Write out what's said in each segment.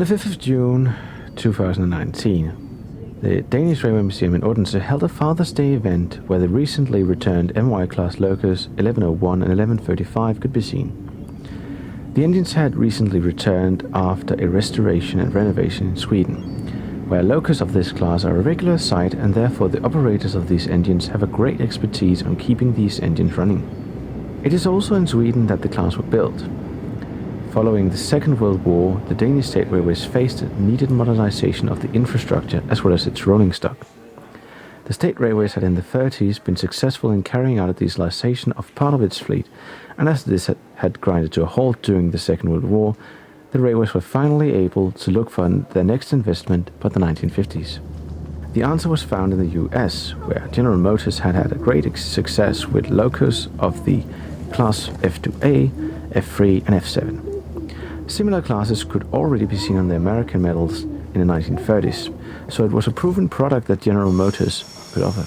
On the 5th of June 2019, the Danish Railway Museum in Odense held a Father's Day event where the recently returned MY-class locos 1101 and 1135 could be seen. The engines had recently returned after a restoration and renovation in Sweden, where locos of this class are a regular sight, and therefore the operators of these engines have a great expertise on keeping these engines running. It is also in Sweden that the class were built. Following the Second World War, the Danish State Railways faced needed modernization of the infrastructure as well as its rolling stock. The State Railways had in the 30s been successful in carrying out a dieselization of part of its fleet, and as this had grinded to a halt during the Second World War, the railways were finally able to look for their next investment by the 1950s. The answer was found in the US, where General Motors had had a great success with locos of the class F2A, F3 and F7. Similar classes could already be seen on the American models in the 1930s, so it was a proven product that General Motors could offer.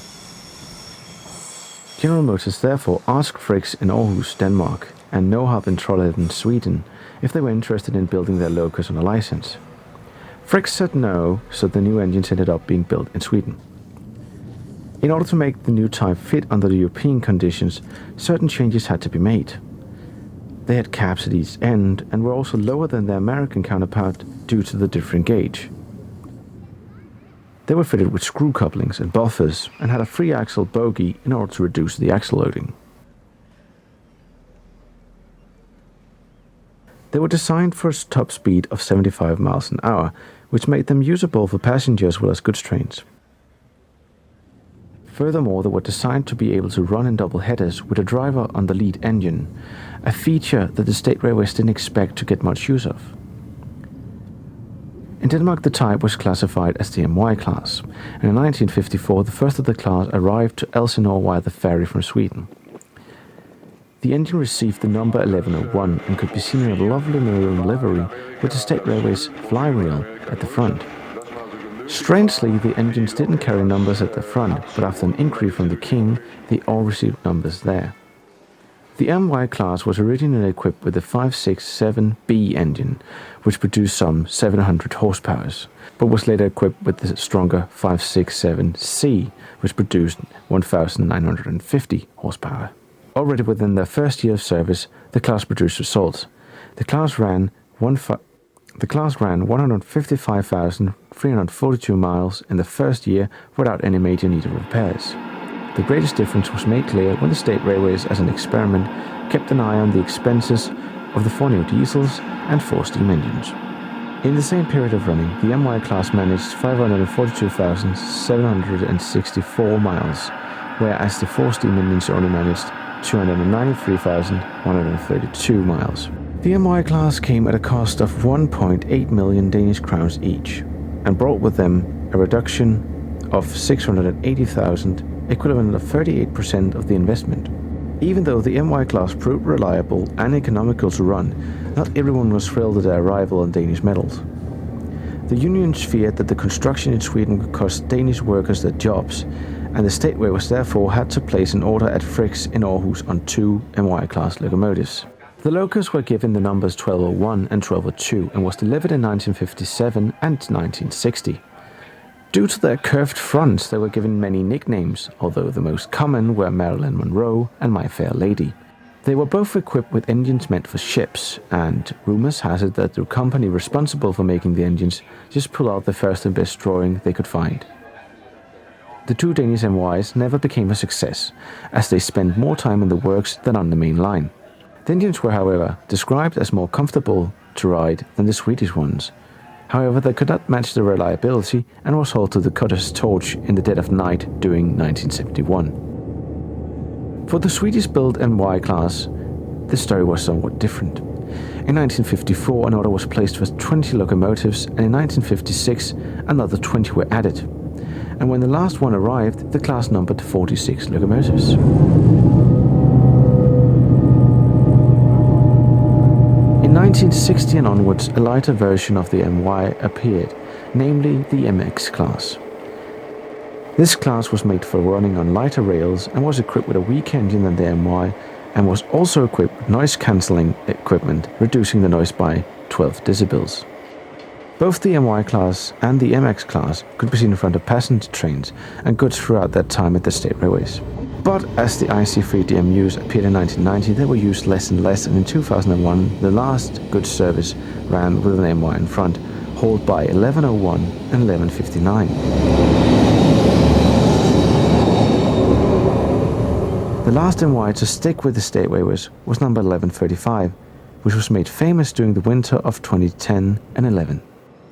General Motors therefore asked Fricks in Aarhus, Denmark, and Nohab in Trollhättan, Sweden, if they were interested in building their locos on a license. Fricks said no, so the new engines ended up being built in Sweden. In order to make the new type fit under the European conditions, certain changes had to be made. They had caps at each end and were also lower than their American counterpart due to the different gauge. They were fitted with screw couplings and buffers and had a free axle bogie in order to reduce the axle loading. They were designed for a top speed of 75 miles an hour, which made them usable for passenger as well as goods trains. Furthermore, they were designed to be able to run in double headers with a driver on the lead engine, a feature that the State Railways didn't expect to get much use of. In Denmark, the type was classified as the MY-class, and in 1954 the first of the class arrived to Elsinore via the ferry from Sweden. The engine received the number 1101 and could be seen in a lovely maroon livery with the State Railways flywheel at the front. Strangely, the engines didn't carry numbers at the front, but after an inquiry from the king, they all received numbers there. The MY-class was originally equipped with the 567B engine, which produced some 700 horsepower, but was later equipped with the stronger 567C, which produced 1,950 horsepower. Already within their first year of service, the class produced results. The class ran 155,342 miles in the first year without any major need of repairs. The greatest difference was made clear when the State Railways, as an experiment, kept an eye on the expenses of the 4 new diesels and 4 steam engines. In the same period of running, the MY-class managed 542,764 miles, whereas the 4 steam engines only managed 293,132 miles. The MY-class came at a cost of 1.8 million Danish crowns each, and brought with them a reduction of 680,000, equivalent of 38% of the investment. Even though the MY-class proved reliable and economical to run, not everyone was thrilled at their arrival on Danish metals. The unions feared that the construction in Sweden would cost Danish workers their jobs, and the State Railways therefore had to place an order at Fricks in Aarhus on 2 MY-class locomotives. The locos were given the numbers 1201 and 1202 and was delivered in 1957 and 1960. Due to their curved fronts, they were given many nicknames, although the most common were Marilyn Monroe and My Fair Lady. They were both equipped with engines meant for ships, and rumors has it that the company responsible for making the engines just pulled out the first and best drawing they could find. The 2 Danish MYs never became a success, as they spent more time in the works than on the main line. The engines were, however, described as more comfortable to ride than the Swedish ones. However, they could not match the reliability and was hauled to the cutter's torch in the dead of night during 1971. For the Swedish-built MY-class, the story was somewhat different. In 1954, an order was placed for 20 locomotives, and in 1956, another 20 were added. And when the last one arrived, the class numbered 46 locomotives. In 1960 and onwards, a lighter version of the MY appeared, namely the MX class. This class was made for running on lighter rails and was equipped with a weaker engine than the MY, and was also equipped with noise-cancelling equipment, reducing the noise by 12 decibels. Both the MY-class and the MX-class could be seen in front of passenger trains and goods throughout that time at the state railways. But as the IC3 DMUs appeared in 1990, they were used less and less, and in 2001 the last goods service ran with an MY in front, hauled by 1101 and 1159. The last MY to stick with the state railways was number 1135, which was made famous during the winter of 2010 and 11.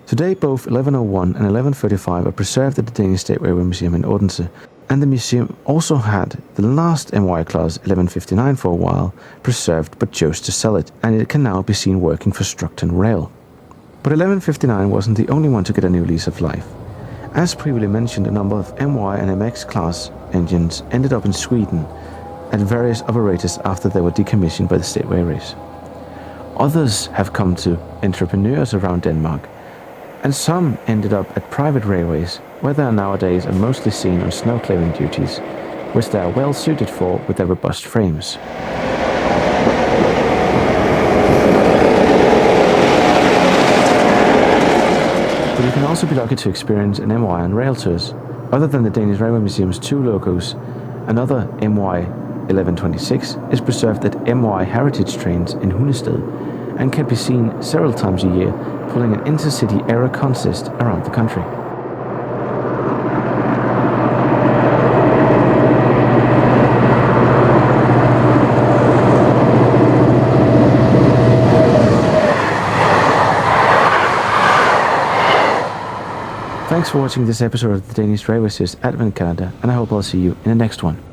Today both 1101 and 1135 are preserved at the Danish State Railway Museum in Odense, and the museum also had the last MY-class 1159 for a while preserved but chose to sell it, and it can now be seen working for Structon Rail. But 1159 wasn't the only one to get a new lease of life. As previously mentioned, a number of MY and MX class engines ended up in Sweden at various operators after they were decommissioned by the state railways. Others have come to entrepreneurs around Denmark, and some ended up at private railways, where they are nowadays are mostly seen on snow clearing duties, which they are well suited for with their robust frames. But you can also be lucky to experience an MY on rail tours. Other than the Danish Railway Museum's 2 locos, another MY 1126 is preserved at MY Heritage Trains in Hundested and can be seen several times a year pulling an intercity era consist around the country. Thanks for watching this episode of the Danish Railway Series Advent Calendar, and I hope I'll see you in the next one.